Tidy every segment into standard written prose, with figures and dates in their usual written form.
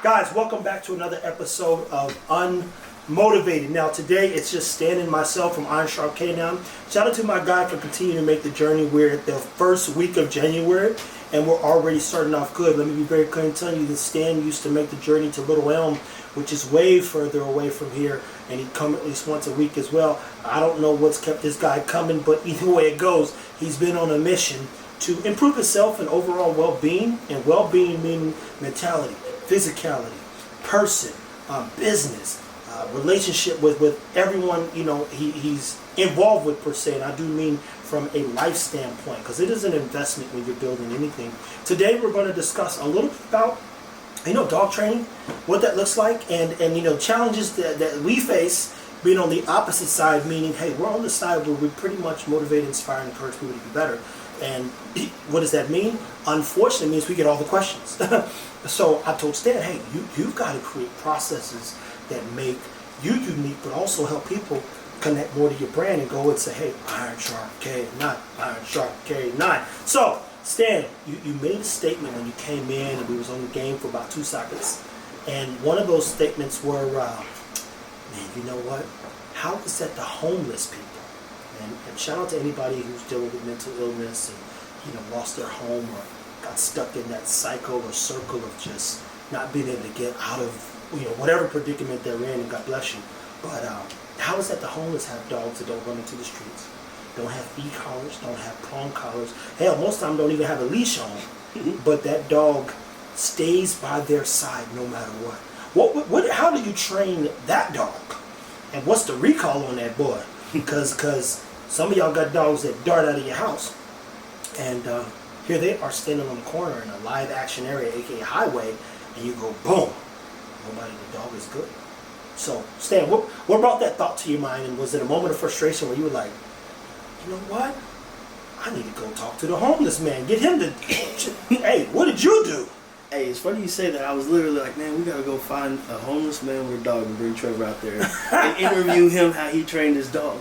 Guys, welcome back to another episode of Unmotivated. Now, today it's just Stan and myself from Iron Sharp K now. Shout out to my guy for continuing to make the journey. We're at the first week of January, and we're already starting off good. Let me be very clear and tell you that Stan used to make the journey to Little Elm, which is way further away from here, and he'd come at least once a week as well. I don't know what's kept this guy coming, but either way it goes, he's been on a mission to improve himself and overall well-being, and well-being meaning mentality, physicality, person, business, relationship with everyone he's involved with per se, and I do mean from a life standpoint, because it is an investment when you're building anything. Today we're going to discuss a little bit about dog training, what that looks like, and challenges that we face being on the opposite side, meaning, hey, we're on the side where we pretty much motivate, inspire, and encourage people to be better. And what does that mean? Unfortunately, it means we get all the questions. So I told Stan, hey, you've got to create processes that make you unique, but also help people connect more to your brand and go and say, hey, Iron Sharp K9, Iron Sharp K9. So, Stan, you made a statement when you came in, and we was on the game for about 2 seconds. And one of those statements were, man, you know what? How is that the homeless people? And shout out to anybody who's dealing with mental illness and lost their home or got stuck in that cycle or circle of just not being able to get out of whatever predicament they're in, and God bless you. But how is that the homeless have dogs that don't run into the streets, don't have e-collars, don't have prong collars, hell, most of them don't even have a leash on, but that dog stays by their side no matter what. How do you train that dog? And what's the recall on that boy? Because some of y'all got dogs that dart out of your house, and here they are standing on the corner in a live action area, aka highway, and you go boom, nobody, the dog is good. So Stan, what brought that thought to your mind, and was it a moment of frustration where you were like, you know what, I need to go talk to the homeless man, get him to hey, what did you do? Hey, it's funny you say that. I was literally like, man, we gotta go find a homeless man with a dog and bring Trevor out there and interview him how he trained his dog.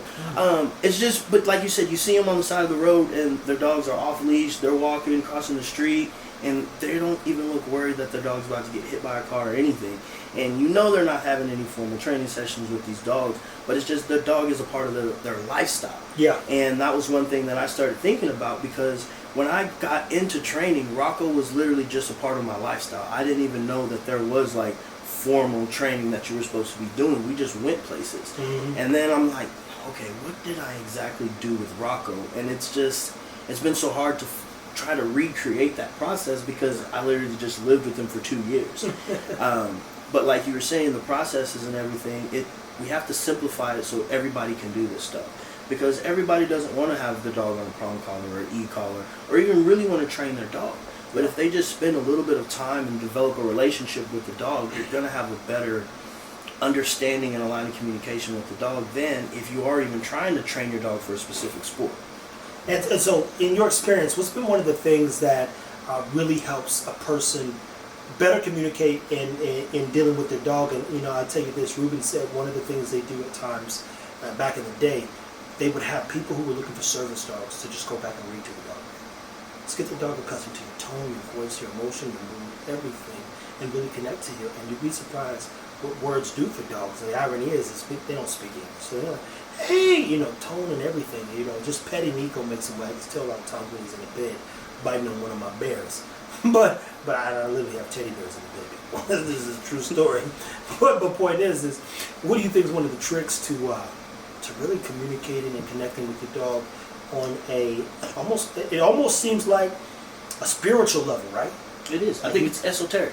It's just, but like you said, you see him on the side of the road and their dogs are off leash, they're walking, crossing the street, and they don't even look worried that their dog's about to get hit by a car or anything. And they're not having any formal training sessions with these dogs, but it's just the dog is a part of their lifestyle. Yeah. And that was one thing that I started thinking about, because when I got into training, Rocco was literally just a part of my lifestyle. I didn't even know that there was like formal training that you were supposed to be doing. We just went places. Mm-hmm. And then I'm like, okay, what did I exactly do with Rocco? And it's been so hard to try to recreate that process, because I literally just lived with him for 2 years. But like you were saying, the processes and everything, we have to simplify it so everybody can do this stuff. Because everybody doesn't want to have the dog on a prong collar or an e-collar, or even really want to train their dog. But if they just spend a little bit of time and develop a relationship with the dog, you're going to have a better understanding and a line of communication with the dog than if you are even trying to train your dog for a specific sport. And so, in your experience, what's been one of the things that really helps a person better communicate in dealing with their dog? And I'll tell you this, Ruben said one of the things they do at times back in the day, they would have people who were looking for service dogs to just go back and read to the dog. Let's get the dog accustomed to your tone, your voice, your emotion, your mood, everything, and really connect to you. And you'd be surprised what words do for dogs. And the irony is they don't speak English. So they're like, hey, tone and everything. Just petting Nico makes him wag his tail a lot of times when he's in the bed, biting on one of my bears. But I literally have teddy bears in the bed. This is a true story. But the point is what do you think is one of the tricks to really communicating and connecting with your dog on it almost seems like a spiritual level, right? It is. I think it's esoteric.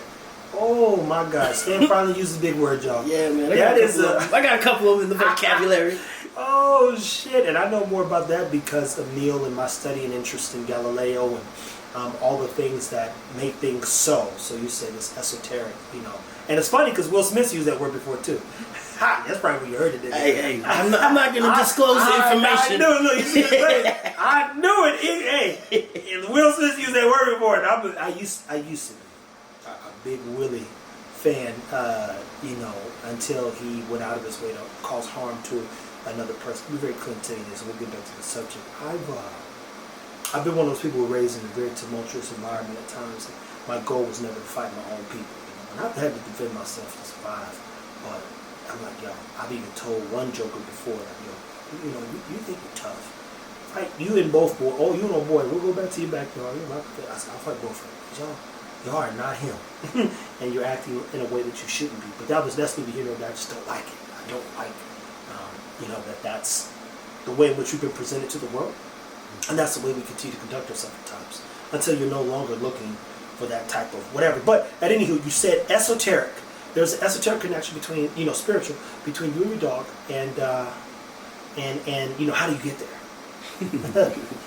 Oh my God! Stan finally uses big word, y'all. Yeah, man. I got a couple of them in the vocabulary. Oh shit! And I know more about that because of Neil and my study and interest in Galileo and all the things that make things so. So you say this esoteric, And it's funny because Will Smith used that word before too. Ha! That's probably what you heard it. Hey, I'm not going to disclose the information. You see what I'm saying? I knew it. Hey, Will Smith used that word before, and I used to be a big Willie fan, until he went out of his way to cause harm to another person. Be very clear to tell you this, and we'll get back to the subject. I've been one of those people who were raised in a very tumultuous environment at times. My goal was never to fight my own people. And I've had to defend myself to survive. But I'm like, yo, I've even told one joker before, like, yo, you think you're tough. Fight you and both boys. Oh, you know, boy, we'll go back to your backyard. I said, I'll fight both of them. Y'all are not him. And you're acting in a way that you shouldn't be. But that's neither here nor there. I just don't like it. I don't like, that's the way in which we've been presented to the world. And that's the way we continue to conduct ourselves at times. Until you're no longer looking for that type of whatever. But at anywho, you said esoteric. There's an esoteric connection between, spiritual, between you and your dog. And how do you get there?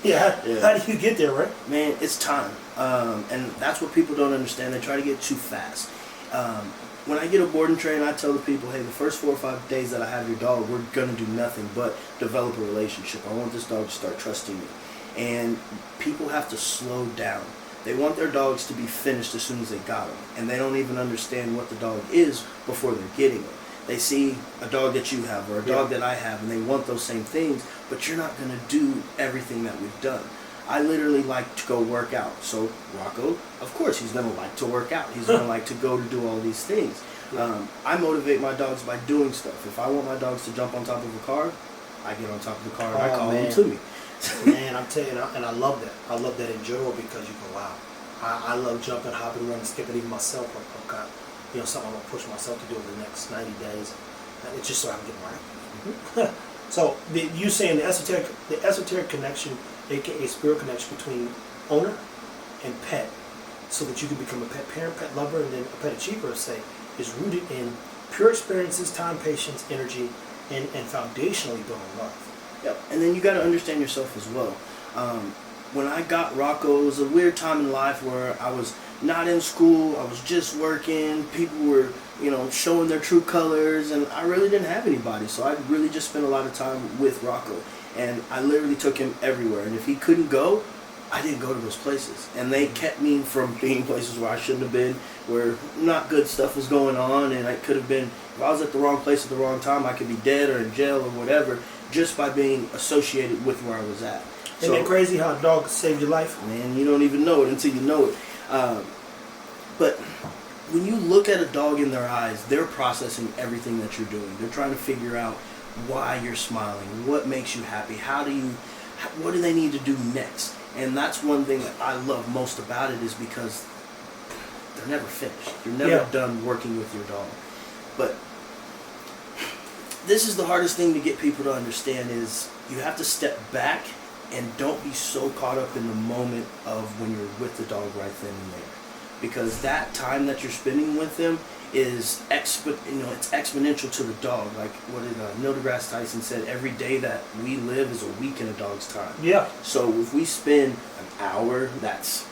Yeah. How do you get there, right? Man, it's time. And that's what people don't understand. They try to get too fast. When I get a board and train, I tell the people, hey, the first 4 or 5 days that I have your dog, we're going to do nothing but develop a relationship. I want this dog to start trusting me. And people have to slow down. They want their dogs to be finished as soon as they got them. And they don't even understand what the dog is before they're getting them. They see a dog that you have or a dog that I have, and they want those same things, but you're not going to do everything that we've done. I literally like to go work out. So Rocco, of course, he's going to like to work out. He's going to like to go to do all these things. I motivate my dogs by doing stuff. If I want my dogs to jump on top of a car, I get on top of the car and I call them to me. Man, I'm telling you, and I love that. I love that in general because you go, wow. I love jumping, hopping, running, skipping, even myself. I've got, something I'm going to push myself to do over the next 90 days. It's just so I can get right. So you saying the esoteric connection, aka spirit connection between owner and pet, so that you can become a pet parent, pet lover, and then a pet achiever, say, is rooted in pure experiences, time, patience, energy, and foundationally building love. Yep. And then you got to understand yourself as well. When I got Rocco, it was a weird time in life where I was not in school, I was just working, people were, showing their true colors, and I really didn't have anybody, so I really just spent a lot of time with Rocco, and I literally took him everywhere, and if he couldn't go, I didn't go to those places, and they kept me from being places where I shouldn't have been, where not good stuff was going on, and I could have been, if I was at the wrong place at the wrong time, I could be dead or in jail or whatever, just by being associated with where I was at. Isn't it crazy how a dog saved your life? Man, you don't even know it until you know it. But when you look at a dog in their eyes, they're processing everything that you're doing. They're trying to figure out why you're smiling, what makes you happy, what do they need to do next? And that's one thing that I love most about it, is because they're never finished. You're never done working with your dog. But this is the hardest thing to get people to understand, is you have to step back and don't be so caught up in the moment of when you're with the dog right then and there. Because that time that you're spending with them is it's exponential to the dog. Like what did Neil deGrasse Tyson said, every day that we live is a week in a dog's time. Yeah. So if we spend an hour, that's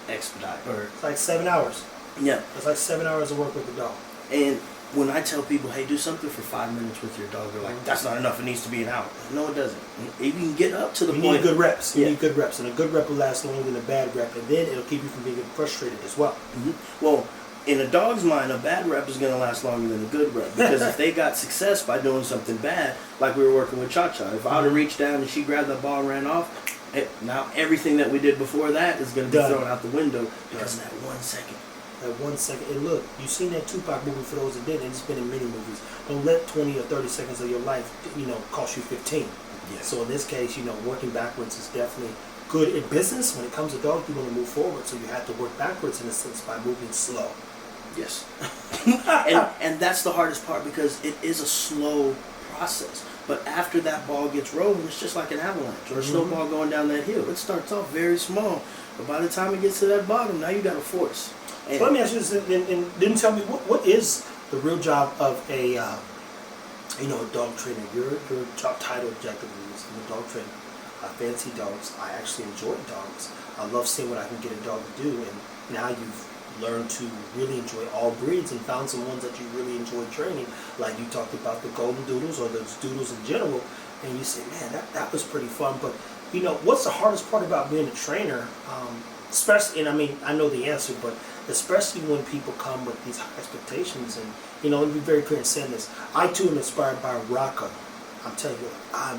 expedite. Or it's like 7 hours. Yeah. It's like 7 hours of work with the dog. And when I tell people, hey, do something for 5 minutes with your dog, they're like, that's not enough, it needs to be an hour. No, it doesn't. You can get up to the point. You need good reps. You need good reps. And a good rep will last longer than a bad rep. And then it'll keep you from being frustrated as well. Mm-hmm. Well, in a dog's mind, a bad rep is going to last longer than a good rep. Because if they got success by doing something bad, like we were working with Cha-Cha, if I would have reached down and she grabbed that ball and ran off, now everything that we did before that is going to be thrown out the window because of that 1 second. That 1 second. And look, you've seen that Tupac movie, for those that didn't. It's been in many movies. Don't let 20 or 30 seconds of your life, cost you 15. Yeah. So in this case, working backwards is definitely good in business. When it comes to dogs, you want to move forward. So you have to work backwards in a sense by moving slow. Yes. and that's the hardest part, because it is a slow process. But after that ball gets rolling, it's just like an avalanche or a snowball going down that hill. It starts off very small, but by the time it gets to that bottom, now you got a force. So let me ask you this, and didn't tell me what is the real job of a dog trainer? Your job title objectively is I'm a dog trainer. I fancy dogs. I actually enjoy dogs. I love seeing what I can get a dog to do. And now you've learned to really enjoy all breeds and found some ones that you really enjoy training. Like you talked about the golden doodles or those doodles in general, and you say, man, that was pretty fun. But what's the hardest part about being a trainer? Especially, and I know the answer, but especially when people come with these high expectations, and let me be very clear in saying this. I too am inspired by Rocco. I'm telling you, I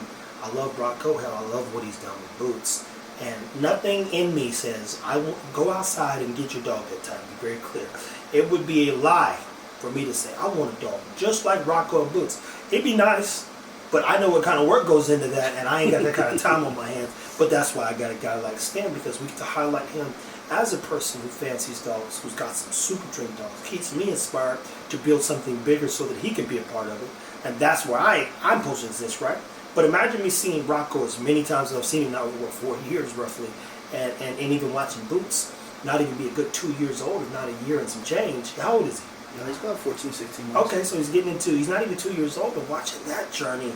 love Rocco. Hell, I love what he's done with Boots, And nothing in me says, I will go outside and get your dog that time. Be very clear. It would be a lie for me to say, I want a dog just like Rocco and Boots. It'd be nice, but I know what kind of work goes into that, and I ain't got that kind of time on my hands. But that's why I got a guy like Stan, because we get to highlight him as a person who fancies dogs, who's got some super trained dogs. Keeps me inspired to build something bigger so that he can be a part of it. And that's where I'm posting this, right? But imagine me seeing Rocco as many times as I've seen him now over 4 years roughly, and even watching Boots not even be a good 2 years old, if not a year and some change. How old is he? Yeah, he's about 14, 16 months. Okay, so he's not even 2 years old, but watching that journey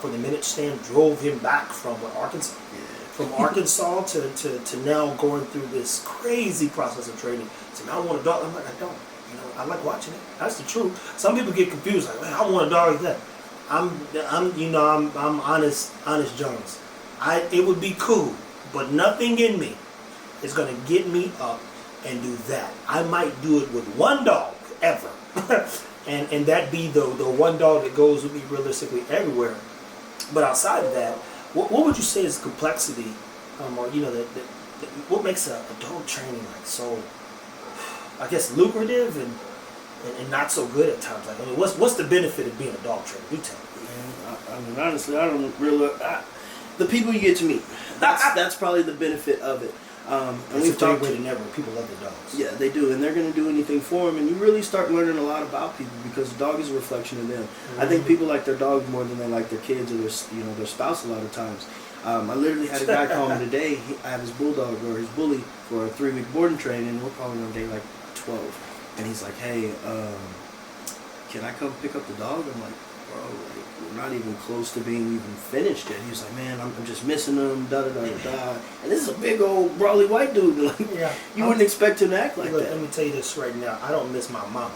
from the minute Stan drove him back from Arkansas. Yeah. From Arkansas to now going through this crazy process of training. So now I want a dog. I'm like, I don't. I like watching it. That's the truth. Some people get confused, like, man, I want a dog like that. I'm honest Jones. It would be cool, but nothing in me is gonna get me up and do that. I might do it with one dog ever, and that be the one dog that goes with me realistically everywhere. But outside of that, what would you say is the complexity, or what makes a dog training like so, I guess, lucrative and not so good at times? Like, I mean, what's the benefit of being a dog trainer? You tell me. Man, I mean, honestly, I don't really. The people you get to meet, that's probably the benefit of it. And it's a great way to network. People love their dogs. Yeah, they do, and they're going to do anything for them. And you really start learning a lot about people because the dog is a reflection of them. Mm-hmm. I think people like their dogs more than they like their kids or their spouse a lot of times. I literally had a guy call me today. I have his bulldog or his bully for a 3-week boarding training, and we're probably on day like 12. And he's like, "Hey, can I come pick up the dog?" I'm like, "Bro, like, we're not even close to being even finished yet." He was like, "Man, I'm just missing him, da da da da da." And this is a big old brawly white dude. Like, yeah, you wouldn't expect him to act like that. Let me tell you this right now. I don't miss my mama,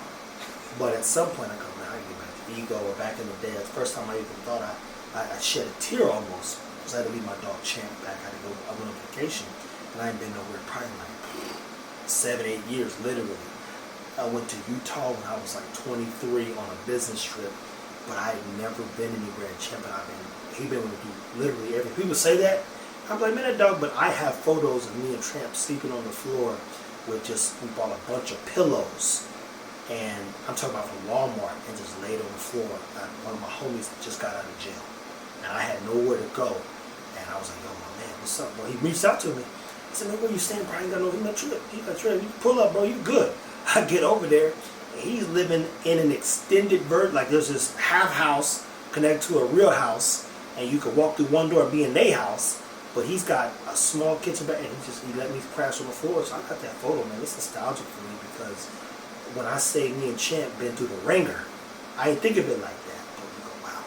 but at some point I go, man, I get back to ego. Or back in the day, the first time I even thought I shed a tear almost, because I had to leave my dog Champ back. I went on vacation, and I ain't been nowhere probably like 7-8 years, literally. I went to Utah when I was like 23 on a business trip, but I had never been anywhere in Champ, and he been able to do literally everything. People say that, I'm like, man, that dog, but I have photos of me and Tramp sleeping on the floor with we bought a bunch of pillows, and I'm talking about from Walmart, and just laid on the floor. One of my homies just got out of jail, and I had nowhere to go, and I was like, yo, my man, what's up, bro? He reached out to me. I said, man, where you staying, bro? He got no trip. He got trip. You pull up, bro. You good. I get over there, and he's living in an extended like there's this half house connected to a real house, and you could walk through one door and be in their house, but he's got a small kitchen back, and he let me crash on the floor. So I got that photo, man. It's nostalgic for me, because when I say me and Champ been through the ringer, I didn't think of it like that. But you go, wow,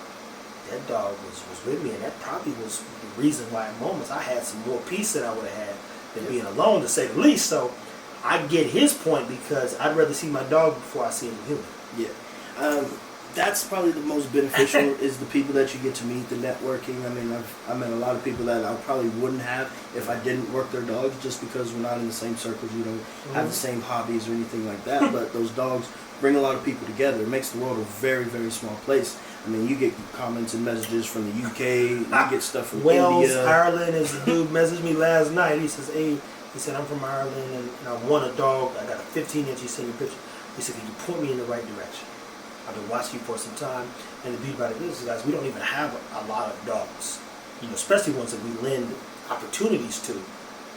that dog was with me, and that probably was the reason why at moments I had some more peace than I would have had than being alone, to say the least. So I get his point, because I'd rather see my dog before I see him human. Yeah. That's probably the most beneficial is the people that you get to meet, the networking. I mean, I've met a lot of people that I probably wouldn't have if I didn't work their dogs, just because we're not in the same circles. We don't have the same hobbies or anything like that. But those dogs bring a lot of people together. It makes the world a very, very small place. I mean, you get comments and messages from the UK. You get stuff from Wales, India. Ireland. Is the dude messaged me last night. He says, hey, he said, I'm from Ireland, and I want a dog. I got a 15-inch. He sent me a picture. He said, can you point me in the right direction? I've been watching you for some time, and the beauty about it is, guys, we don't even have a lot of dogs, especially ones that we lend opportunities to.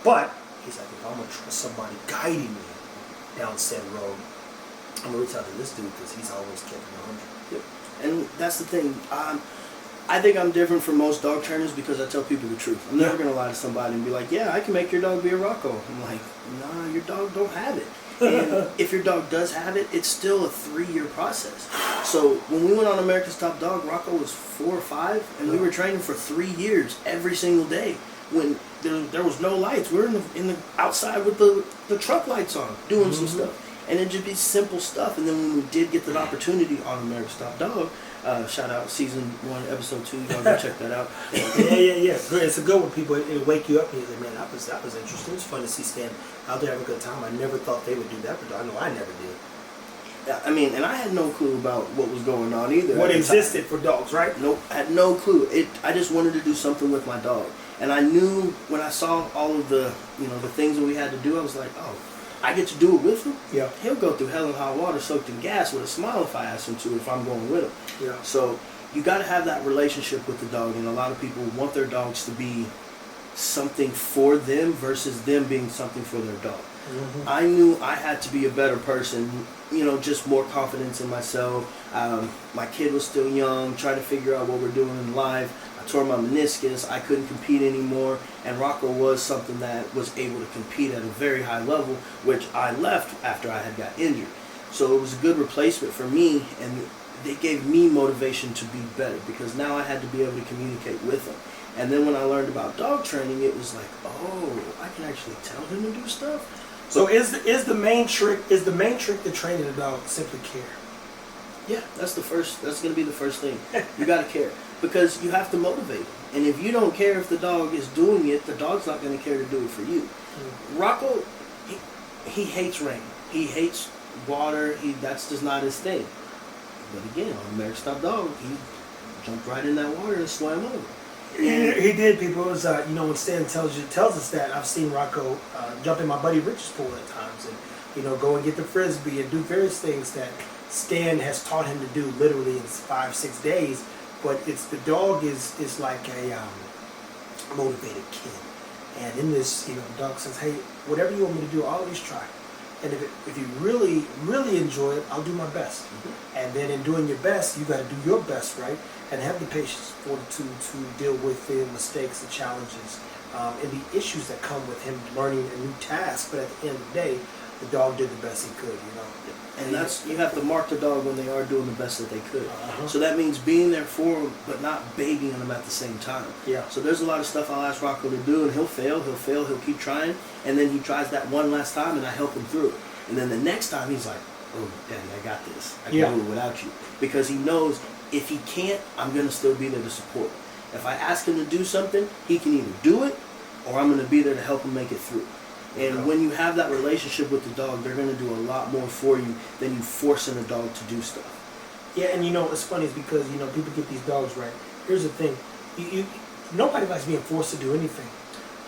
But he's like, if I'm gonna trust somebody guiding me down said road, I'm gonna reach out to this dude, because he's always kept me 100. Yep. And that's the thing. I think I'm different from most dog trainers because I tell people the truth. I'm never gonna lie to somebody and be like, yeah, I can make your dog be a Rocco. I'm like, nah, your dog don't have it. And if your dog does have it, it's still a 3-year process. So when we went on America's Top Dog, Rocco was 4 or 5, and we were training for 3 years every single day. When there was no lights, we were in the outside with the truck lights on, doing some stuff. And it'd just be simple stuff. And then when we did get that opportunity on America's Top Dog, shout out season 1, episode 2. Y'all go check that out. yeah. Good. It's a good one. People, it'll wake you up and you say, man, that was interesting. It was fun to see Stan out there having a good time. I never thought they would do that, but I know I never did. Yeah, I mean, and I had no clue about what was going on either. What existed for dogs, right? Nope, I had no clue. I just wanted to do something with my dog. And I knew when I saw all of the, the things that we had to do, I was like, oh, I get to do it with him. Yeah. He'll go through hell and hot water soaked in gas with a smile if I ask him to, if I'm going with him. Yeah. So you got to have that relationship with the dog, and a lot of people want their dogs to be something for them versus them being something for their dog. Mm-hmm. I knew I had to be a better person, just more confidence in myself. My kid was still young, trying to figure out what we're doing in life. I tore my meniscus. I couldn't compete anymore, and Rocco was something that was able to compete at a very high level, which I left after I had got injured. So it was a good replacement for me, and they gave me motivation to be better because now I had to be able to communicate with them. And then when I learned about dog training, it was like, oh, I can actually tell him to do stuff. So is the main trick to training a dog simply care? Yeah, that's going to be the first thing. You got to care because you have to motivate him. And if you don't care if the dog is doing it, the dog's not going to care to do it for you. Mm-hmm. Rocco, he hates rain. He hates water. That's just not his thing. But again, on American Stop Dog, he jumped right in that water and swam over. He did, people. It was, when Stan tells us that, I've seen Rocco jump in my buddy Rich's pool at times and, go and get the frisbee and do various things that Stan has taught him to do literally in 5-6 days. But the dog is like a motivated kid. And in this, the dog says, hey, whatever you want me to do, I'll at least try. And if you really, really enjoy it, I'll do my best. Mm-hmm. And then in doing your best, you got to do your best, right? And have the patience, fortitude to deal with the mistakes, the challenges, and the issues that come with him learning a new task. But at the end of the day, the dog did the best he could, And you have to mark the dog when they are doing the best that they could. Uh-huh. So that means being there for them, but not babying them at the same time. Yeah. So there's a lot of stuff I'll ask Rocco to do, and he'll fail, he'll keep trying, and then he tries that one last time, and I help him through it. And then the next time he's like, oh, Daddy, I got this. I can do it without you. Because he knows if he can't, I'm going to still be there to support him. If I ask him to do something, he can either do it, or I'm going to be there to help him make it through. And when you have that relationship with the dog, they're going to do a lot more for you than you forcing a dog to do stuff. Yeah, and it's funny is because, people get these dogs right. Here's the thing. Nobody likes being forced to do anything.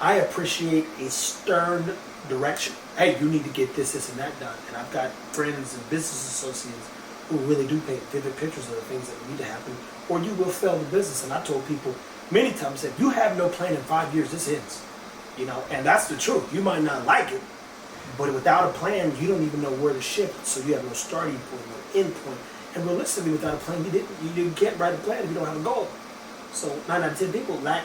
I appreciate a stern direction. Hey, you need to get this, and that done. And I've got friends and business associates who really do paint vivid pictures of the things that need to happen, or you will fail the business. And I told people many times that you have no plan in 5 years, this ends. And that's the truth. You might not like it, but without a plan, you don't even know where to shift. So you have no starting point, no end point. And realistically, without a plan, you can't write a plan if you don't have a goal. So 9 out of 10 people lack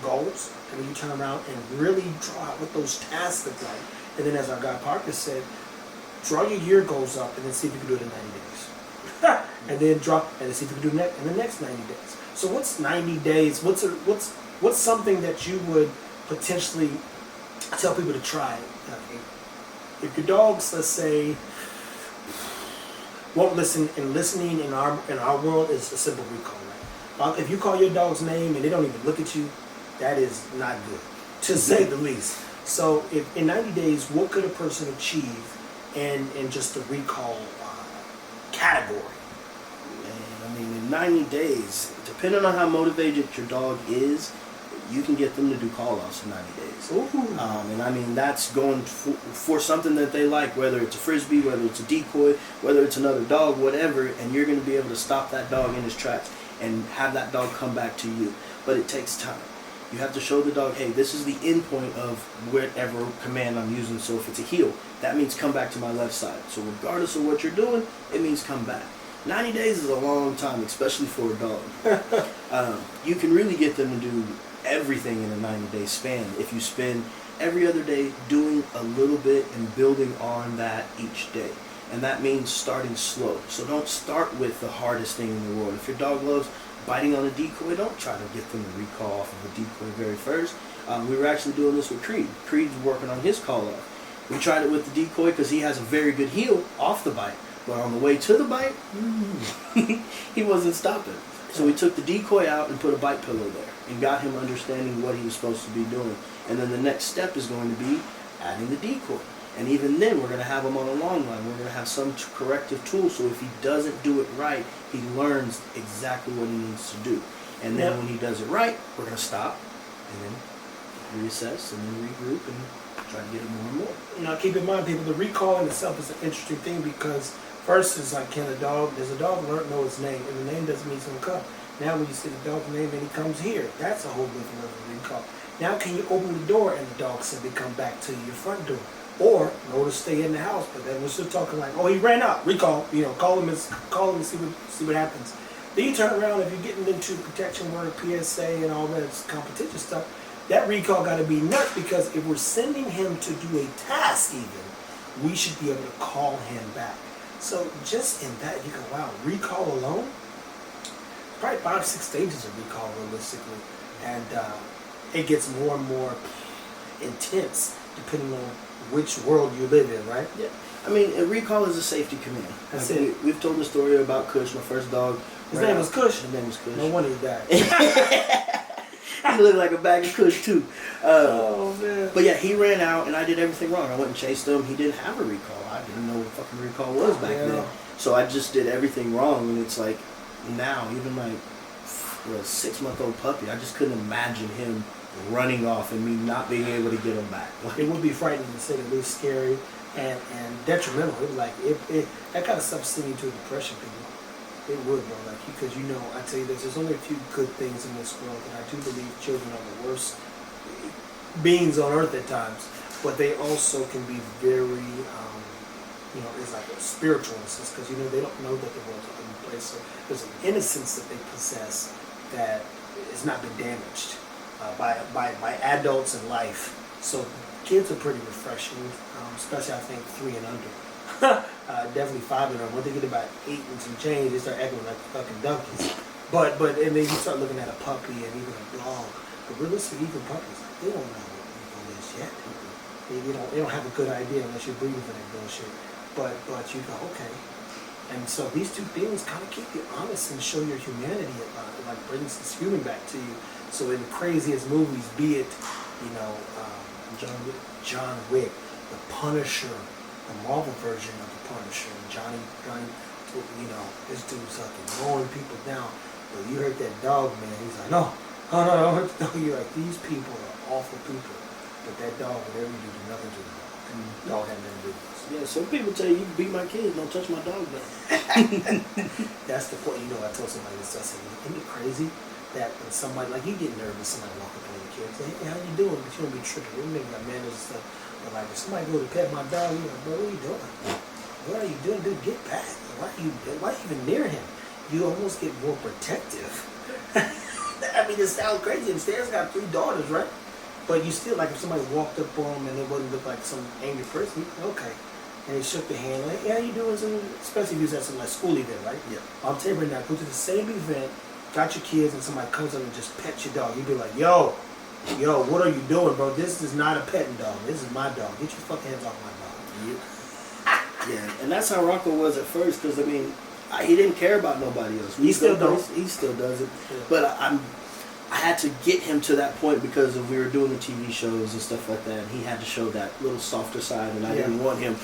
goals, and then you turn around and really draw out what those tasks look like. And then, as our guy Parker said, draw your year goals up, and then see if you can do it in 90 days. And then see if you can do it in the next 90 days. So what's 90 days? What's something that you would potentially tell people to try? If your dogs, let's say, won't listen, and listening in our world is a simple recall, right? If you call your dog's name and they don't even look at you, that is not good, to say the least. So if in 90 days, what could a person achieve in just the recall category? In 90 days, depending on how motivated your dog is, you can get them to do call-offs in 90 days. Ooh. That's going for something that they like, whether it's a frisbee, whether it's a decoy, whether it's another dog, whatever, and you're going to be able to stop that dog in his tracks and have that dog come back to you. But it takes time. You have to show the dog, hey, this is the end point of whatever command I'm using. So if it's a heel, that means come back to my left side. So regardless of what you're doing, it means come back. 90 days is a long time, especially for a dog. You can really get them to do everything in a 90-day span if you spend every other day doing a little bit and building on that each day. And that means starting slow. So don't start with the hardest thing in the world. If your dog loves biting on a decoy, don't try to get them to recall off of a decoy very first. We were actually doing this with Creed. Creed's working on his call off. We tried it with the decoy because he has a very good heel off the bite. But on the way to the bite, he wasn't stopping. So we took the decoy out and put a bite pillow there and got him understanding what he was supposed to be doing. And then the next step is going to be adding the decoy. And even then, we're going to have him on a long line. We're going to have some corrective tool, so if he doesn't do it right, he learns exactly what he needs to do. And then when he does it right, we're going to stop, and then reassess and then regroup and try to get it more and more. Now, keep in mind, people, the recall in itself is an interesting thing because first is like, does a dog know its name? And the name doesn't mean it's going to come. Now, when you see the dog's name and he comes here, that's a whole different level of recall. Now, can you open the door and the dog simply come back to your front door? Or know to stay in the house, but then we're still talking like, oh, he ran out, recall. Call him and see what happens. Then you turn around, if you're getting into protection work, PSA, and all that competition stuff, that recall got to be nuts because if we're sending him to do a task even, we should be able to call him back. So just in that, you go, wow, recall alone? Probably 5 or 6 stages of recall realistically. And it gets more and more intense depending on which world you live in, right? Yeah. I mean, a recall is a safety command. That's it. We've told the story about Kush, my first dog. His name was Kush? His name was Kush. No wonder he died. He looked like a bag of Kush too. Oh man! But yeah, he ran out, and I did everything wrong. I went and chased him. He didn't have a recall. I didn't know what fucking recall was back then. So I just did everything wrong, and it's like now, even like a 6-month-old puppy, I just couldn't imagine him running off and me not being able to get him back. It would be frightening to say the least, scary and detrimental. It like that kind of stuff send you to depression, people. It would, bro. Like, because I tell you this, there's only a few good things in this world, and I do believe children are the worst beings on earth at times, but they also can be very, it's like a spiritual innocence, because they don't know that the world's a ugly place. So there's an innocence that they possess that has not been damaged by adults in life. So kids are pretty refreshing, especially I think 3 and under. Definitely 5 and under. Once they get about 8 and some change, they start acting like fucking donkeys. But and then you start looking at a puppy and even a dog. But realistically, even puppies, they don't know what evil is yet. They don't have a good idea unless you're breeding for that bullshit. But you go, okay. And so these two things kind of keep you honest and show your humanity. Like brings this human back to you. So in the craziest movies, be it John Wick, The Punisher, the Marvel version of the Punisher, Johnny, this dude's fucking mowing people down. But you heard that dog, man, he's like, no, don't hurt the dog. You're like, these people are awful people. But that dog, whatever you do nothing to the dog. And the dog had nothing to do with this. Yeah, some people tell you, beat my kids, don't touch my dog, though. That's the point. I told somebody this, I said, isn't it crazy that when somebody, like, you get nervous, somebody walk up on your kid, say, hey, how you doing? But you don't be tripping. We maybe got manners and stuff. But like, if somebody go to pet my dog, you're like, bro, what are you doing? What are you doing? Dude, get back. Why are you even near him? You almost get more protective. I mean, it sounds crazy. And Stan's got 3 daughters, right? But you still, like, if somebody walked up on him and it wouldn't look like some angry person, okay. And he shook the hand, like, yeah, how you doing? Especially if you was at some like school event, right? Yeah. I'll tell you right now, go to the same event, got your kids, and somebody comes up and just pets your dog. You'd be like, yo, what are you doing, bro? This is not a petting dog. This is my dog. Get your fucking hands off my dog. Yeah, and that's how Rocco was at first, because, I mean, he didn't care about nobody else. He still does. He still does it. Yeah. But I had to get him to that point because we were doing the TV shows and stuff like that, and he had to show that little softer side, and I didn't want him,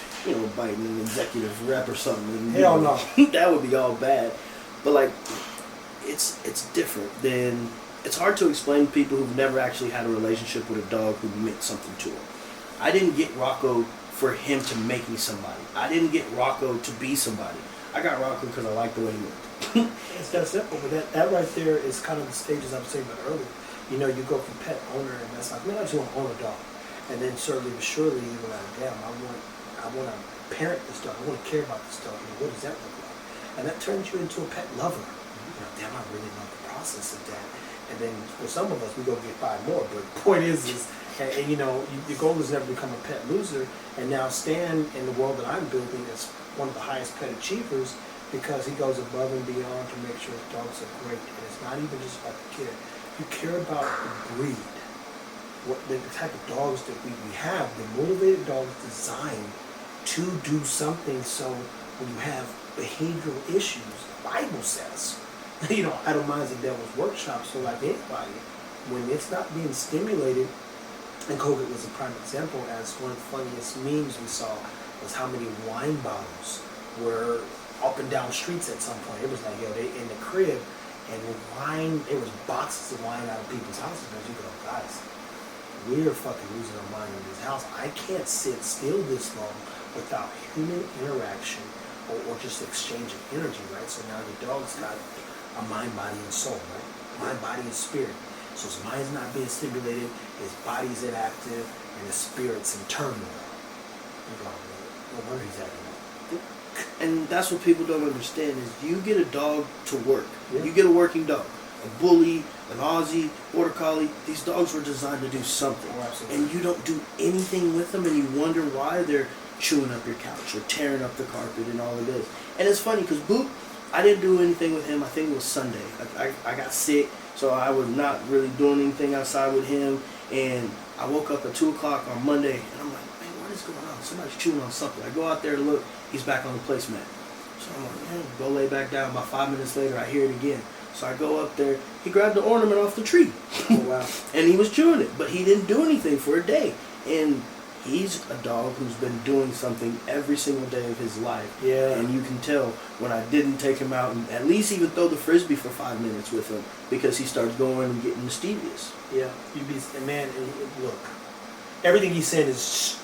biting an executive rep or something. And, Hell no. That would be all bad. But, like, it's different than... It's hard to explain to people who've never actually had a relationship with a dog who meant something to them. I didn't get Rocco for him to make me somebody. I didn't get Rocco to be somebody. I got Rocco because I liked the way he looked. It's that simple, but that right there is kind of the stages I was saying about earlier. You go from pet owner, and that's like, man, I just want to own a dog. And then slowly but surely, you're like, damn, I want to parent this dog. I want to care about this dog. What does that look like? And that turns you into a pet lover. Damn, I really love the process of that. And then for some of us, we go get 5 more. But the point is your goal is never to become a pet loser. And now Stan, in the world that I'm building, is one of the highest pet achievers because he goes above and beyond to make sure his dogs are great. And it's not even just about the kid. You care about the breed, the type of dogs that we have. The motivated dog is designed to do something. So when you have behavioral issues, the Bible says, I don't mind the devil's workshop. So like anybody, when it's not being stimulated, and COVID was a prime example, as one of the funniest memes we saw was how many wine bottles were up and down streets at some point. It was like, they in the crib, and wine. There was boxes of wine out of people's houses. And you go, guys, we're fucking losing our mind in this house. I can't sit still this long without human interaction or just exchange of energy, right? So now the dog's got a mind, body, and soul, right? Mind, body, and spirit. So his mind's not being stimulated, his body's inactive, and his spirit's in turmoil. You go, no wonder he's acting up. And that's what people don't understand is you get a dog to work. Yeah. You get a working dog. A bully, an Aussie, Border Collie, these dogs were designed to do something. Oh, absolutely. And you don't do anything with them and you wonder why they're chewing up your couch or tearing up the carpet and all of this. And it's funny because Boop, I didn't do anything with him. I think it was Sunday. I got sick, so I was not really doing anything outside with him. And I woke up at 2 o'clock on Monday and I'm like, man, what is going on? Somebody's chewing on something. I go out there to look. He's back on the placemat. So I'm like, man, go lay back down. About 5 minutes later, I hear it again. So I go up there. He grabbed the ornament off the tree. Oh, wow. And he was chewing it, but he didn't do anything for a day. And he's a dog who's been doing something every single day of his life. Yeah. And you can tell when I didn't take him out and at least even throw the frisbee for 5 minutes with him because he starts going and getting mischievous. Yeah. You be, and man, look, everything he's saying is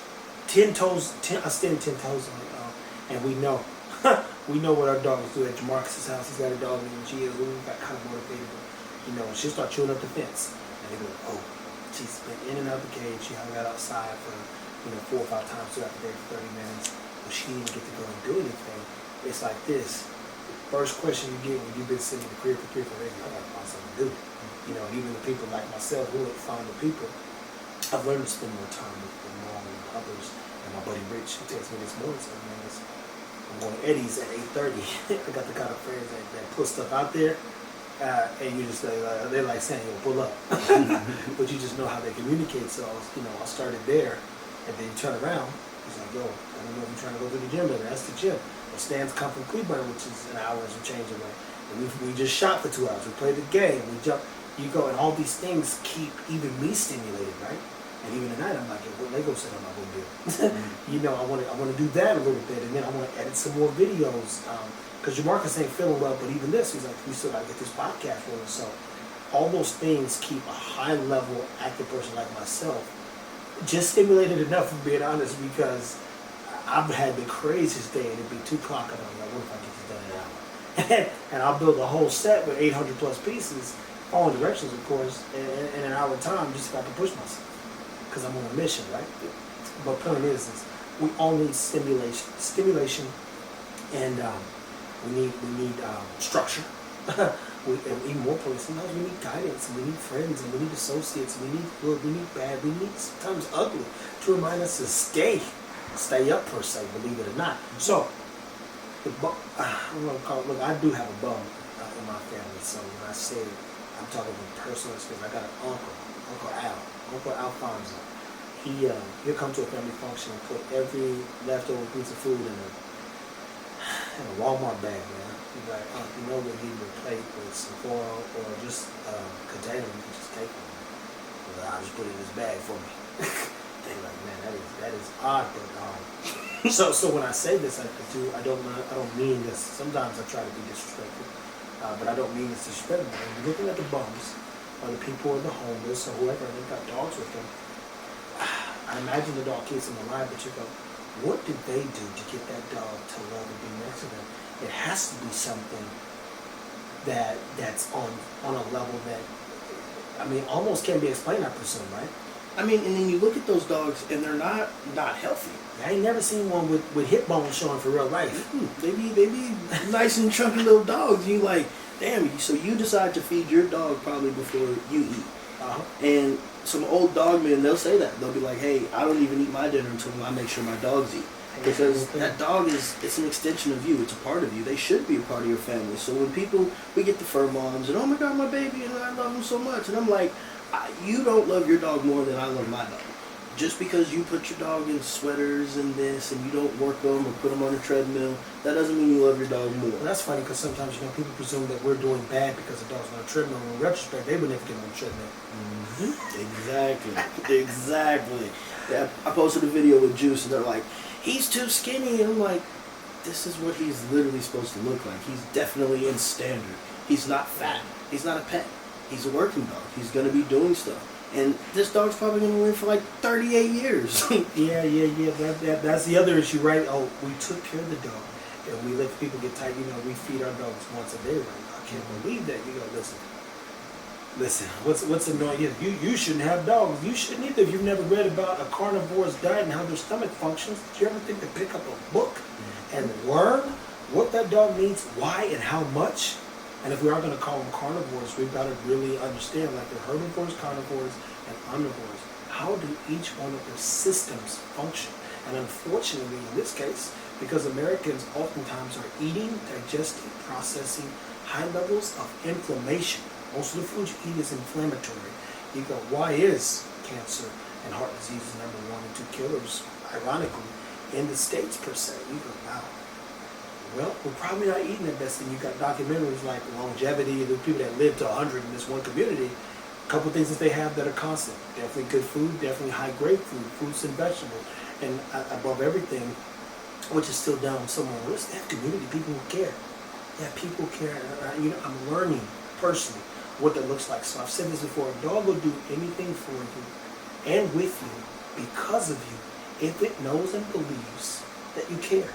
10 toes, I stand 10 toes on it, and we know. We know what our dogs do at Jamarcus's house. He's got a dog named Gia who got kind of motivated. She'll start chewing up the fence. And they go, oh, she's been in and out the cage. She hung out outside for, 4 or 5 times throughout the day for 30 minutes. But she didn't get to go and do anything. It's like this. The first question you get when you've been sitting in the crib for 3 or 4 days, I got to find something to do. And even the people like myself who are fond of people, I've learned to spend more time with Mom and others. And my buddy Rich, who texted me this morning, said, man, I'm going to Eddie's at 8:30. I got the kind of friends that put stuff out there, and you just they're like saying, "Yo, pull up," but you just know how they communicate. So I started there, and then you turn around. He's like, "Yo, I don't know if you're trying to go to the gym later. That's the gym." Well, Stan's come from Cleveland, which is an hour and some change away. And we just shot for 2 hours. We played the game. We jump. You go, and all these things keep even me stimulated, right? And even tonight, I'm like, what Lego set I'm not going to do? I want to do that a little bit, and then I want to edit some more videos. Because Jamarcus ain't feeling well, but even this, he's like, we still got to get this podcast rolling. So all those things keep a high-level, active person like myself just stimulated enough, for being honest, because I've had the craziest day, and it'd be 2 o'clock, and I'm like, what if I get this done in an hour? And I'll build a whole set with 800-plus pieces, following directions, of course, in an hour time, just so I can push myself. Because I'm on a mission, right? But point is we all need stimulation, and we need structure. And even more importantly, sometimes we need guidance, and we need friends, and we need associates, and we need good, we need bad, we need sometimes ugly to remind us to stay up per se, believe it or not. So, I'm gonna call it. Look, I do have a bum in my family. So when I say I'm talking from personal experience, I got an Uncle Alfonso. He'll come to a family function and put every leftover piece of food in a Walmart bag, man. He's like, we'll give you a plate with some foil or just a container you can just take from me. I'll just put it in this bag for me. They're like, man, that is odd, but so when I say this, I don't mean this. Sometimes I try to be disrespectful, but I don't mean this disrespectful. When you're looking at the bums, or the people or the homeless or whoever, and they've got dogs with them, I imagine the dog keeps them alive, but you go, what did they do to get that dog to love and be next to them? It has to be something that's on a level that, almost can't be explained, I presume, right? And then you look at those dogs, and they're not healthy. I ain't never seen one with hip bones showing for real life. They be nice and chunky little dogs. You like, damn, so you decide to feed your dog probably before you eat. And some old dog men, they'll say that. They'll be like, hey, I don't even eat my dinner until I make sure my dogs eat. Because that dog it's an extension of you. It's a part of you. They should be a part of your family. So when we get the fur moms, and oh my God, my baby, and I love him so much. And I'm like, you don't love your dog more than I love my dog. Just because you put your dog in sweaters and this, and you don't work them or put them on a treadmill, that doesn't mean you love your dog more. Well, that's funny because sometimes people presume that we're doing bad because the dog's on a treadmill. In retrospect, they would never get on a treadmill. Exactly. Yeah, I posted a video with Juice, and they're like, he's too skinny. And I'm like, this is what he's literally supposed to look like. He's definitely in standard. He's not fat. He's not a pet. He's a working dog. He's going to be doing stuff. And this dog's probably going to live for like 38 years. Yeah. That's the other issue, right? Oh, we took care of the dog, and we let people get tight. You know, we feed our dogs once a day. Right? I can't believe that. You go, listen. What's annoying? You shouldn't have dogs. You shouldn't either. If you've never read about a carnivore's diet and how their stomach functions, did you ever think to pick up a book and learn what that dog needs, why, and how much? And if we are going to call them carnivores, we've got to really understand, like the herbivores, carnivores, and omnivores, how do each one of their systems function? And unfortunately, in this case, because Americans oftentimes are eating, digesting, processing high levels of inflammation. Most of the food you eat is inflammatory. You go, why is cancer and heart disease number 1 and 2 killers, ironically, in the States per se? You go, wow. Well, we're probably not eating the best thing. You got documentaries like longevity, the people that live to 100 in this one community. A couple of things that they have that are constant. Definitely good food, definitely high-grade food, fruits and vegetables. And above everything, which is still down somewhere on the list, they have community, people who care. Yeah, people care. I'm learning personally what that looks like. So I've said this before, a dog will do anything for you and with you because of you if it knows and believes that you care.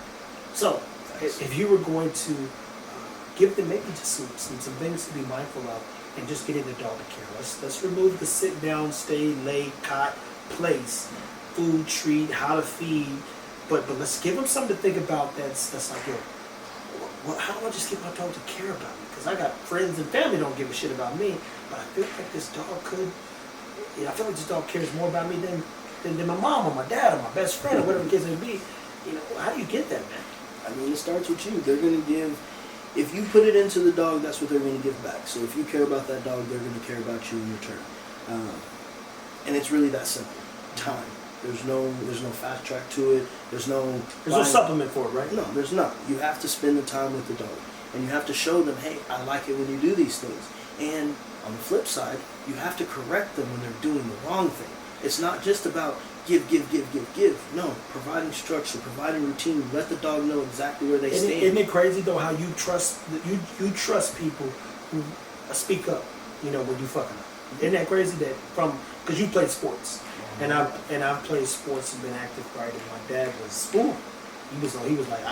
So if you were going to give them maybe just some things to be mindful of and just getting the dog to care. Let's remove the sit down, stay, lay, cot, place, food, treat, how to feed, but let's give them something to think about that's like, yo, well, how do I just get my dog to care about me? Because I got friends and family don't give a shit about me, but I feel like this dog could, I feel like this dog cares more about me than my mom or my dad or my best friend or whatever the case may be. How do you get that, man? I mean, it starts with you. They're going to give, if you put it into the dog, that's what they're going to give back. So if you care about that dog, they're going to care about you in return. And it's really that simple. Time. There's no fast track to it. There's no supplement for it, right? No, there's not. You have to spend the time with the dog. And you have to show them, hey, I like it when you do these things. And on the flip side, you have to correct them when they're doing the wrong thing. It's not just about give. No, providing structure, providing routine. Let the dog know exactly where they stand. Isn't it crazy though how you trust people who speak up? When you fucking up. Isn't that crazy that because you played sports and I've played sports and been active right. And my dad was school. He was like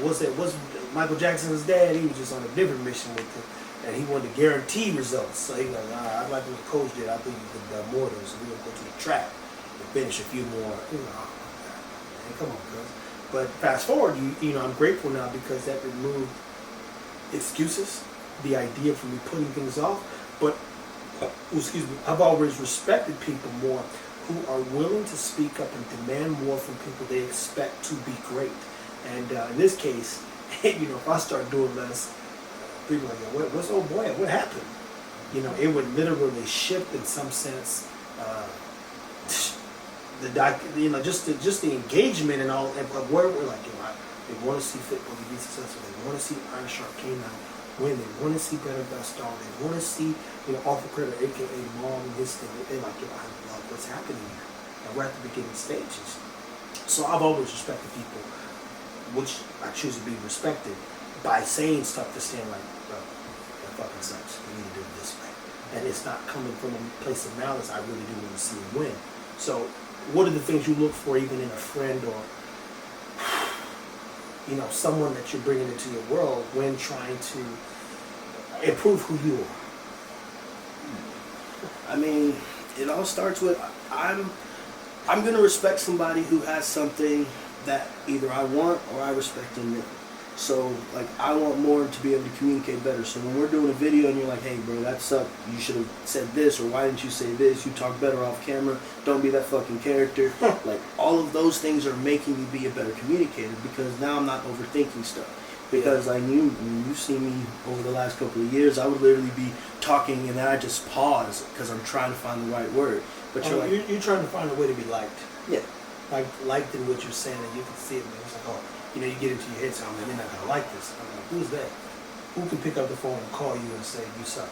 was Michael Jackson's dad. He was just on a different mission with it. And he wanted to guarantee results. So he was like, I'd like what the coach did. I think you could more than so we're going to go to the track and finish a few more. Man, come on, cuz. But fast forward, I'm grateful now because that removed excuses, the idea for me putting things off. But, I've always respected people more who are willing to speak up and demand more from people they expect to be great. And in this case, if I start doing less, people are like, what's old boy? What happened? It would literally shift in some sense. Just the engagement and all of where we're like, they want to see football be successful. They want to see Iron Shark Canine win. They want to see Better Best Dog. They want to see Arthur Critter, aka Mom, and his thing. They're like, I love what's happening here. And we're at the beginning stages. So I've always respected people, which I choose to be respected, by saying stuff to stand like, bro, that fucking sucks. We need to do it this way. And it's not coming from a place of malice. I really do want to see him win. So what are the things you look for even in a friend or, someone that you're bringing into your world when trying to improve who you are? I mean, it all starts with, I'm going to respect somebody who has something that either I want or I respect in them. So, I want more to be able to communicate better. So when we're doing a video and you're like, hey, bro, that sucked. You should have said this, or why didn't you say this? You talk better off camera. Don't be that fucking character. All of those things are making me be a better communicator because now I'm not overthinking stuff. Because you've seen me over the last couple of years, I would literally be talking and then I just pause because I'm trying to find the right word. But you're trying to find a way to be liked. Yeah. Liked in what you're saying, and you can see it, man. It's like, you get into your head, so they're not going to like this. I'm like, who's that? Who can pick up the phone and call you and say, you suck?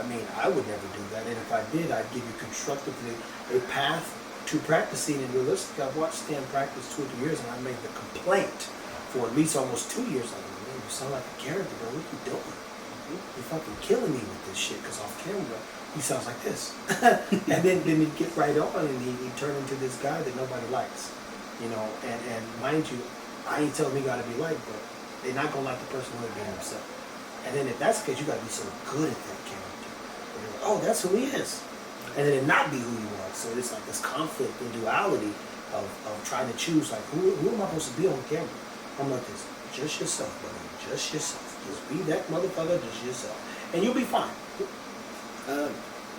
I mean, I would never do that. And if I did, I'd give you constructively a path to practicing. And realistically, I've watched Stan practice 2 or 3 years, and I made the complaint for at least almost 2 years. Like, man, you sound like a character, bro. What are you doing? you're fucking killing me with this shit, because off camera, he sounds like this. And then he'd get right on, and he'd turn into this guy that nobody likes. You know, and mind you, I ain't telling him he gotta be liked, but they're not gonna like the person who being himself. And then if that's the case, you gotta be so good at that character. Like, oh, that's who he is. And then it not be who you are. So it's like this conflict and duality of trying to choose, like, who am I supposed to be on camera? I'm like this, just yourself, buddy, just yourself. Just be that motherfucker, just yourself. And you'll be fine.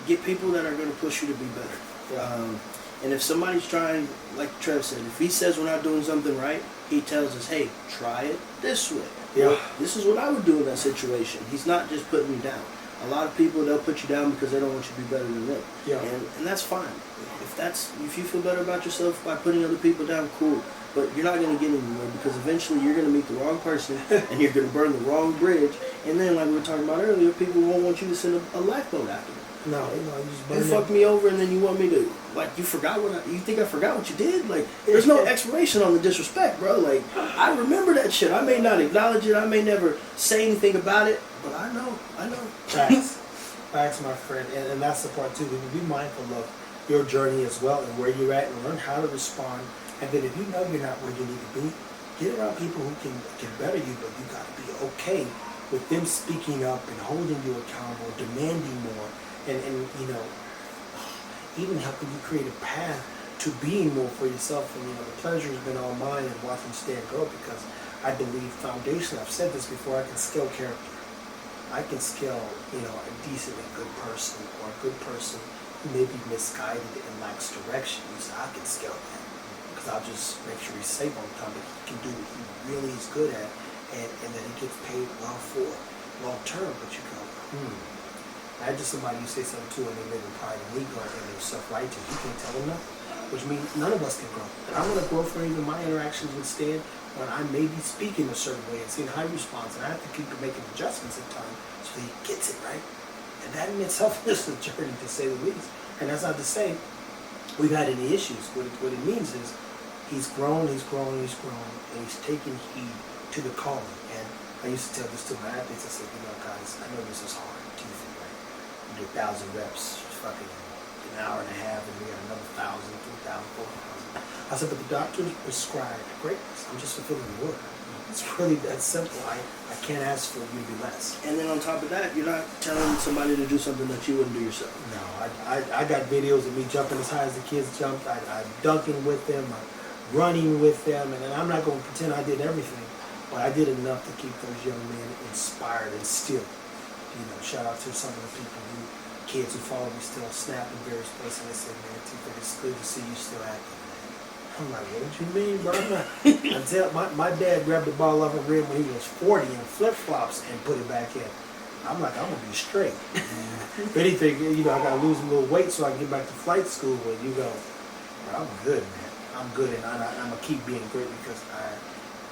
Get people that are going to push you to be better. Yeah. And if somebody's trying, like Trev said, if he says we're not doing something right, he tells us, hey, try it this way. Yeah. Or, this is what I would do in that situation. He's not just putting me down. A lot of people, they'll put you down because they don't want you to be better than them. Yeah. And that's fine. If you feel better about yourself by putting other people down, cool. But you're not going to get anywhere, because eventually you're going to meet the wrong person and you're going to burn the wrong bridge. And then, like we were talking about earlier, people won't want you to send a lifeboat after them. No, you know, you just You fucked me over, and then you want me to, like, you think I forgot what you did? Like, there's no expiration on the disrespect, bro. Like, I remember that shit. I may not acknowledge it. I may never say anything about it, but I know. Facts, my friend. And that's the part, too. Be mindful of your journey as well and where you're at, and learn how to respond. And then if you know you're not where you need to be, get around people who can better you, but you got to be okay with them speaking up and holding you accountable, demanding more, and you know, even helping you create a path to being more for yourself. And you know, the pleasure has been all mine in watching Stan grow, because I believe foundation, I've said this before, I can scale character. I can scale, you know, a decently good person, or a good person who may be misguided and lacks direction. I can scale that. Because I'll just make sure he's safe on time, but he can do what he really is good at, and then he gets paid well for long term. But you go, imagine somebody you say something to and they live in pride and ego and they're self-righteous. You can't tell them nothing, which means none of us can grow. And I want to grow from even my interactions with Stan, when I may be speaking a certain way and seeing how he responds, and I have to keep making adjustments at times so he gets it right. And that in itself is a journey, to say the least. And that's not to say we've had any issues. What it means is he's grown, and he's taken heed to the calling. And I used to tell this to my athletes. I said, you know, guys, I know this is hard. Teeth, right? You do 1,000 reps, fucking an hour and a half, and we got another 1,000, 2,000, 4,000. I said, but the doctors prescribed greatness. I'm just fulfilling the word. It's really that simple. I can't ask for you to be less. And then on top of that, you're not telling somebody to do something that you wouldn't do yourself. No, I got videos of me jumping as high as the kids jumped. I'm dunking with them. I'm running with them. And I'm not going to pretend I did everything, but I did enough to keep those young men inspired and still. You know, shout out to some of the kids who follow me still, snap in various places. And they say, man, T-Ford, it's good to see you still active. I'm like, what do you mean, bro? Until my dad grabbed the ball off a rim when he was 40 in flip-flops and put it back in. I'm like, I'm going to be straight. If anything, you know, I got to lose a little weight so I can get back to flight school. When you go, bro, I'm good, man. I'm good, and I'm going to keep being great, because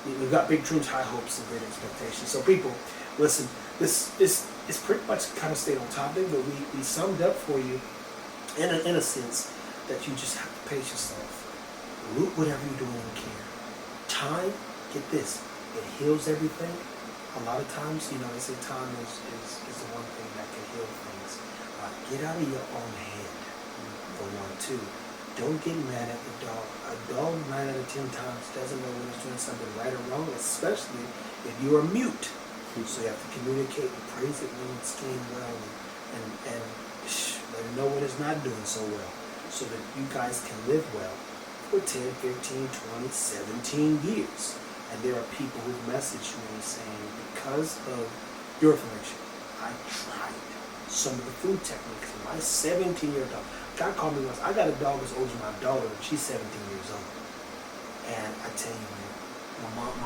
we've got big dreams, high hopes, and great expectations. So people, listen, this is pretty much kind of stayed on topic, but we summed up for you in a sense that you just have to pace yourself. Root whatever you're doing in care. Time, get this, it heals everything. A lot of times, you know, they say time is the one thing that can heal things. Get out of your own head, for one, too. Don't get mad at the dog. A dog 9 out of 10 times doesn't know when it's doing something right or wrong, especially if you are mute. So you have to communicate and praise it when it's doing well, and let it know when it's not doing so well, so that you guys can live well for 10, 15, 20, 17 years. And there are people who message me saying, because of your information, I tried some of the food techniques. My 17-year dog, God called me once, I got a dog as old as my daughter, and she's 17 years old. And I tell you, man,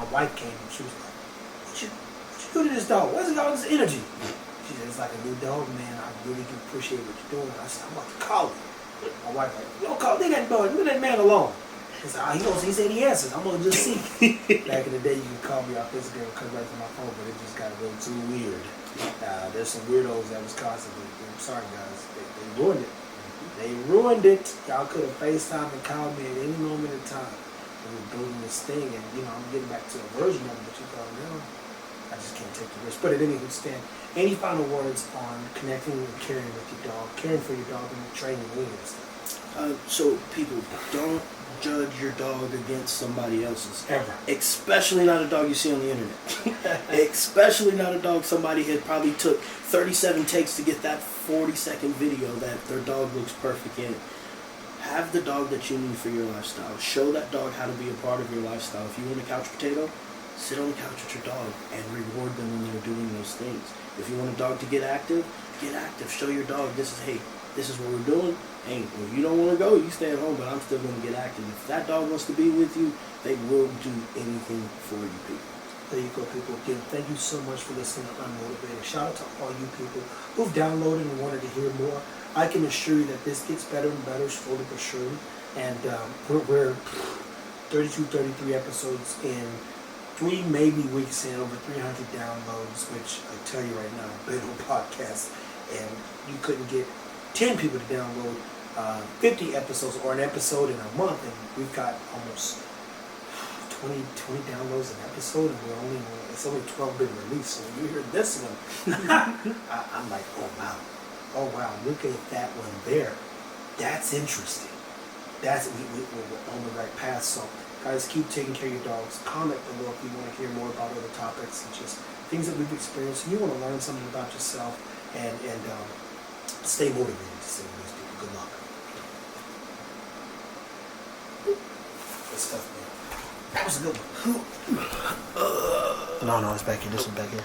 my wife came and she was like, what you do to this dog? Where's all this energy? She said, it's like a new dog, man. I really do appreciate what you're doing. I said, I'm about to call him. My wife like, don't call, leave that dog, leave that man alone. He said, he said he answers. I'm gonna just see. Back in the day, you could call me off Instagram and come right to my phone, but it just got a little too weird. There's some weirdos that was constantly. I'm sorry, guys, they ruined it. They ruined it. Y'all could have FaceTime and called me at any moment in time. We were building this thing, and you know, I'm getting back to a version of it, but you go, no, I just can't take the risk. But at any extent, any final words on connecting and caring with your dog, caring for your dog and training needs? So people, don't judge your dog against somebody else's. Ever. Especially not a dog you see on the internet. Especially not a dog somebody had probably took 37 takes to get that 40-second video that their dog looks perfect in. Have the dog that you need for your lifestyle. Show that dog how to be a part of your lifestyle. If you want a couch potato, sit on the couch with your dog and reward them when they're doing those things. If you want a dog to get active, get active. Show your dog this is what we're doing. Hey, when you don't want to go, you stay at home, but I'm still going to get active. If that dog wants to be with you, they will do anything for you, people. There you go, people. Again, thank you so much for listening to Unmotivated. Shout out to all you people who've downloaded and wanted to hear more. I can assure you that this gets better and better, slowly but surely. And we're 32, 33 episodes in, 3 maybe weeks in, over 300 downloads, which I tell you right now, big old podcast, and you couldn't get 10 people to download 50 episodes or an episode in a month, and we've got almost 20 downloads an episode, and it's only 12 been released. So when you hear this one, I'm like, oh wow, look at that one there. That's interesting. We're on the right path. So guys, keep taking care of your dogs. Comment below if you want to hear more about other topics and just things that we've experienced. And you want to learn something about yourself and stay motivated to say to these people. Good luck. Good stuff, man. That was a good one. No, it's back here. This one's back here.